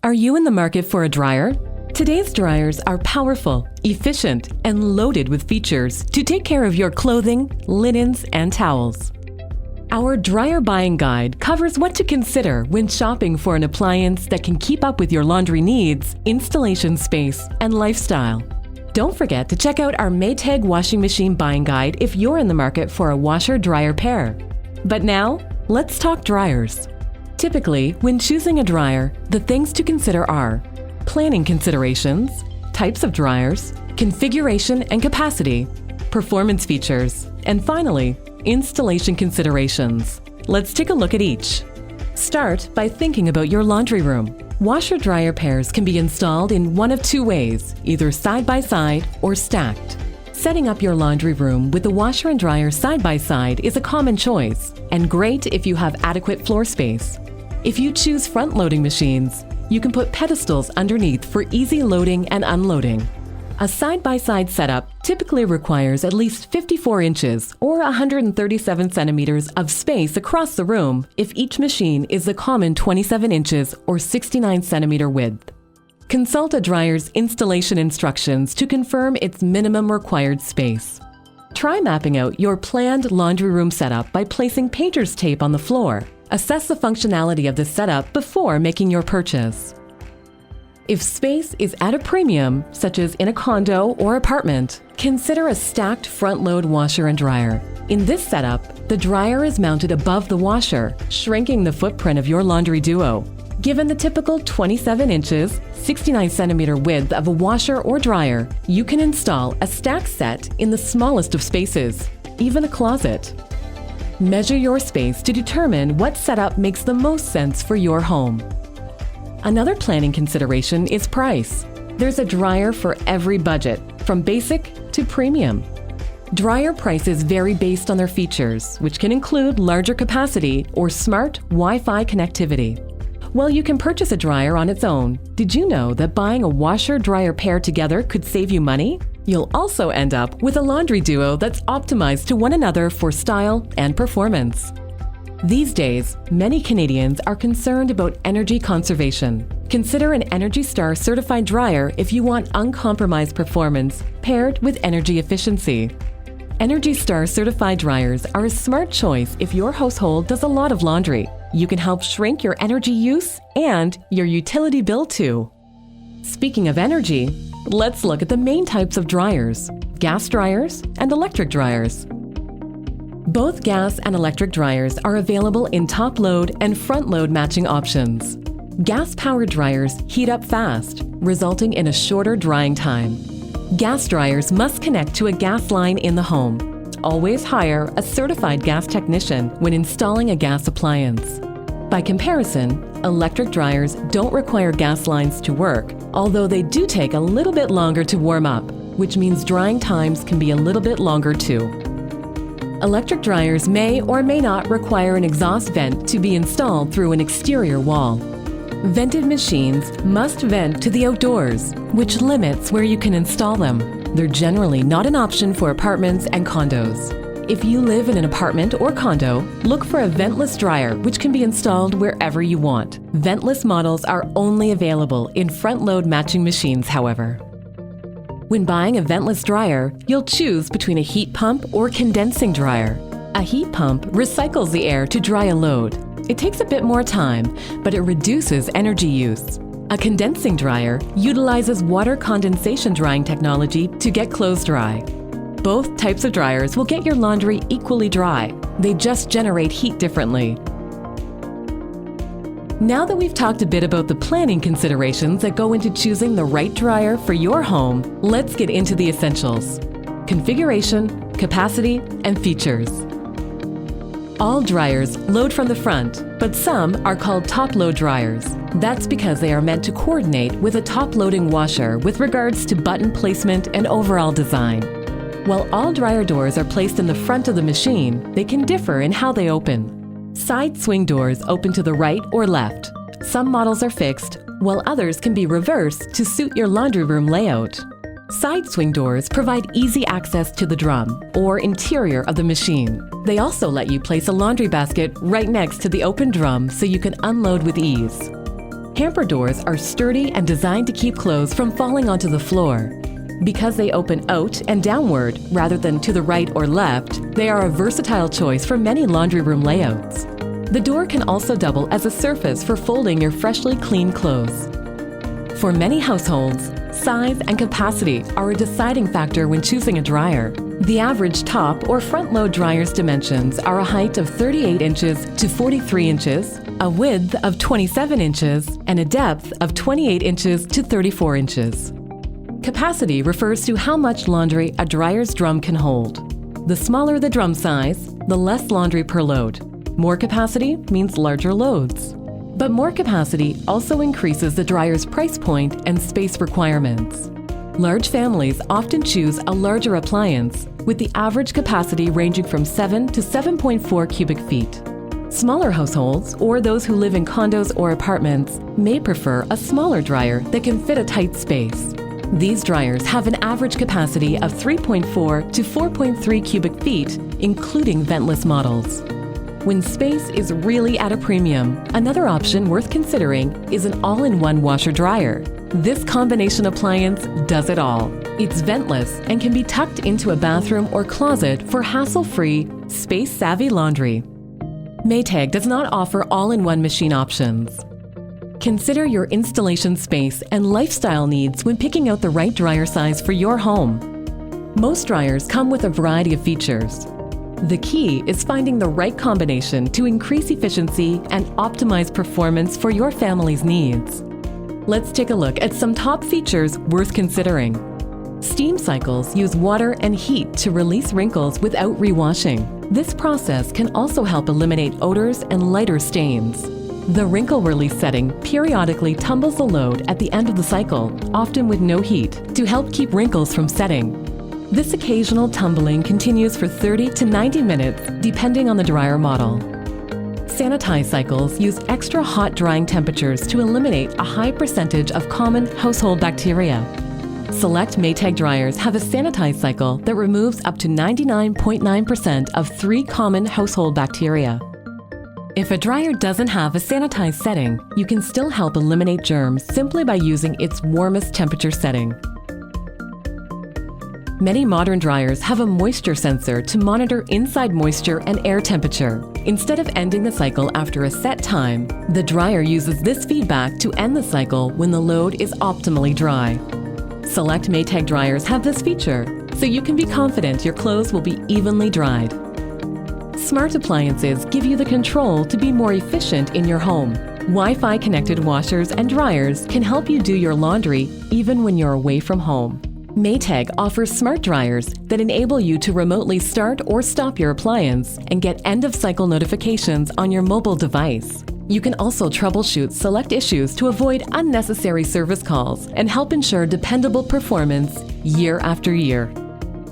Are you in the market for a dryer? Today's dryers are powerful, efficient, and loaded with features to take care of your clothing, linens, and towels. Our dryer buying guide covers what to consider when shopping for an appliance that can keep up with your laundry needs, installation space, and lifestyle. Don't forget to check out our Maytag washing machine buying guide if you're in the market for a washer-dryer pair. But now, let's talk dryers. Typically, when choosing a dryer, the things to consider are planning considerations, types of dryers, configuration and capacity, performance features, and finally, installation considerations. Let's take a look at each. Start by thinking about your laundry room. Washer-dryer pairs can be installed in one of two ways, either side by side or stacked. Setting up your laundry room with the washer and dryer side by side is a common choice, and great if you have adequate floor space. If you choose front-loading machines, you can put pedestals underneath for easy loading and unloading. A side-by-side setup typically requires at least 54 inches or 137 centimeters of space across the room if each machine is the common 27 inches or 69 centimeter width. Consult a dryer's installation instructions to confirm its minimum required space. Try mapping out your planned laundry room setup by placing painter's tape on the floor. Assess the functionality of this setup before making your purchase. If space is at a premium, such as in a condo or apartment, consider a stacked front-load washer and dryer. In this setup, the dryer is mounted above the washer, shrinking the footprint of your laundry duo. Given the typical 27 inches, 69 centimeter width of a washer or dryer, you can install a stack set in the smallest of spaces, even a closet. Measure your space to determine what setup makes the most sense for your home. Another planning consideration is price. There's a dryer for every budget, from basic to premium. Dryer prices vary based on their features, which can include larger capacity or smart Wi-Fi connectivity. While you can purchase a dryer on its own, did you know that buying a washer-dryer pair together could save you money? You'll also end up with a laundry duo that's optimized to one another for style and performance. These days, many Canadians are concerned about energy conservation. Consider an ENERGY STAR certified dryer if you want uncompromised performance paired with energy efficiency. ENERGY STAR certified dryers are a smart choice if your household does a lot of laundry. You can help shrink your energy use and your utility bill too. Speaking of energy, let's look at the main types of dryers: gas dryers and electric dryers. Both gas and electric dryers are available in top-load and front-load matching options. Gas-powered dryers heat up fast, resulting in a shorter drying time. Gas dryers must connect to a gas line in the home. Always hire a certified gas technician when installing a gas appliance. By comparison, electric dryers don't require gas lines to work, although they do take a little bit longer to warm up, which means drying times can be a little bit longer too. Electric dryers may or may not require an exhaust vent to be installed through an exterior wall. Vented machines must vent to the outdoors, which limits where you can install them. They're generally not an option for apartments and condos. If you live in an apartment or condo, look for a ventless dryer which can be installed wherever you want. Ventless models are only available in front-load matching machines, however. When buying a ventless dryer, you'll choose between a heat pump or condensing dryer. A heat pump recycles the air to dry a load. It takes a bit more time, but it reduces energy use. A condensing dryer utilizes water condensation drying technology to get clothes dry. Both types of dryers will get your laundry equally dry. They just generate heat differently. Now that we've talked a bit about the planning considerations that go into choosing the right dryer for your home, let's get into the essentials: configuration, capacity, and features. All dryers load from the front, but some are called top-load dryers. That's because they are meant to coordinate with a top-loading washer with regards to button placement and overall design. While all dryer doors are placed in the front of the machine, they can differ in how they open. Side swing doors open to the right or left. Some models are fixed, while others can be reversed to suit your laundry room layout. Side swing doors provide easy access to the drum or interior of the machine. They also let you place a laundry basket right next to the open drum so you can unload with ease. Hamper doors are sturdy and designed to keep clothes from falling onto the floor. Because they open out and downward rather than to the right or left, they are a versatile choice for many laundry room layouts. The door can also double as a surface for folding your freshly cleaned clothes. For many households, size and capacity are a deciding factor when choosing a dryer. The average top or front load dryer's dimensions are a height of 38 inches to 43 inches, a width of 27 inches, and a depth of 28 inches to 34 inches. Capacity refers to how much laundry a dryer's drum can hold. The smaller the drum size, the less laundry per load. More capacity means larger loads. But more capacity also increases the dryer's price point and space requirements. Large families often choose a larger appliance, with the average capacity ranging from 7 to 7.4 cubic feet. Smaller households, or those who live in condos or apartments, may prefer a smaller dryer that can fit a tight space. These dryers have an average capacity of 3.4 to 4.3 cubic feet, including ventless models. When space is really at a premium, another option worth considering is an all-in-one washer-dryer. This combination appliance does it all. It's ventless and can be tucked into a bathroom or closet for hassle-free, space-savvy laundry. Maytag does not offer all-in-one machine options. Consider your installation space and lifestyle needs when picking out the right dryer size for your home. Most dryers come with a variety of features. The key is finding the right combination to increase efficiency and optimize performance for your family's needs. Let's take a look at some top features worth considering. Steam cycles use water and heat to release wrinkles without rewashing. This process can also help eliminate odors and lighter stains. The wrinkle release setting periodically tumbles the load at the end of the cycle, often with no heat, to help keep wrinkles from setting. This occasional tumbling continues for 30 to 90 minutes, depending on the dryer model. Sanitize cycles use extra hot drying temperatures to eliminate a high percentage of common household bacteria. Select Maytag dryers have a sanitize cycle that removes up to 99.9% of 3 common household bacteria. If a dryer doesn't have a sanitized setting, you can still help eliminate germs simply by using its warmest temperature setting. Many modern dryers have a moisture sensor to monitor inside moisture and air temperature. Instead of ending the cycle after a set time, the dryer uses this feedback to end the cycle when the load is optimally dry. Select Maytag dryers have this feature, so you can be confident your clothes will be evenly dried. Smart appliances give you the control to be more efficient in your home. Wi-Fi connected washers and dryers can help you do your laundry even when you're away from home. Maytag offers smart dryers that enable you to remotely start or stop your appliance and get end-of-cycle notifications on your mobile device. You can also troubleshoot select issues to avoid unnecessary service calls and help ensure dependable performance year after year.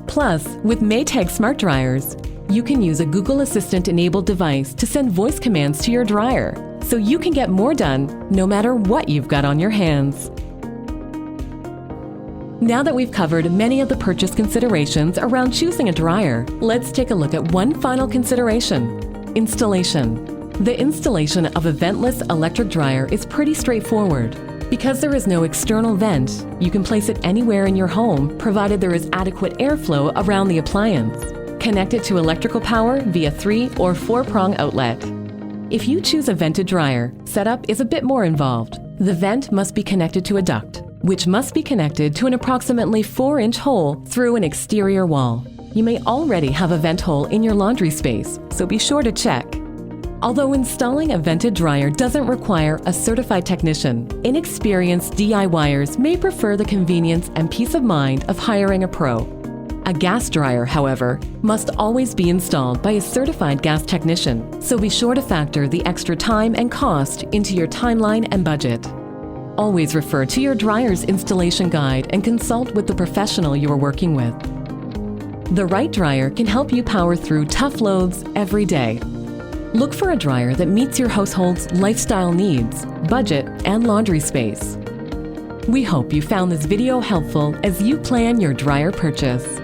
Plus, with Maytag smart dryers, you can use a Google Assistant-enabled device to send voice commands to your dryer, so you can get more done no matter what you've got on your hands. Now that we've covered many of the purchase considerations around choosing a dryer, let's take a look at one final consideration: installation. The installation of a ventless electric dryer is pretty straightforward. Because there is no external vent, you can place it anywhere in your home provided there is adequate airflow around the appliance. Connect it to electrical power via 3 or 4-prong outlet. If you choose a vented dryer, setup is a bit more involved. The vent must be connected to a duct, which must be connected to an approximately 4-inch hole through an exterior wall. You may already have a vent hole in your laundry space, so be sure to check. Although installing a vented dryer doesn't require a certified technician, inexperienced DIYers may prefer the convenience and peace of mind of hiring a pro. A gas dryer, however, must always be installed by a certified gas technician, so be sure to factor the extra time and cost into your timeline and budget. Always refer to your dryer's installation guide and consult with the professional you are working with. The right dryer can help you power through tough loads every day. Look for a dryer that meets your household's lifestyle needs, budget, and laundry space. We hope you found this video helpful as you plan your dryer purchase.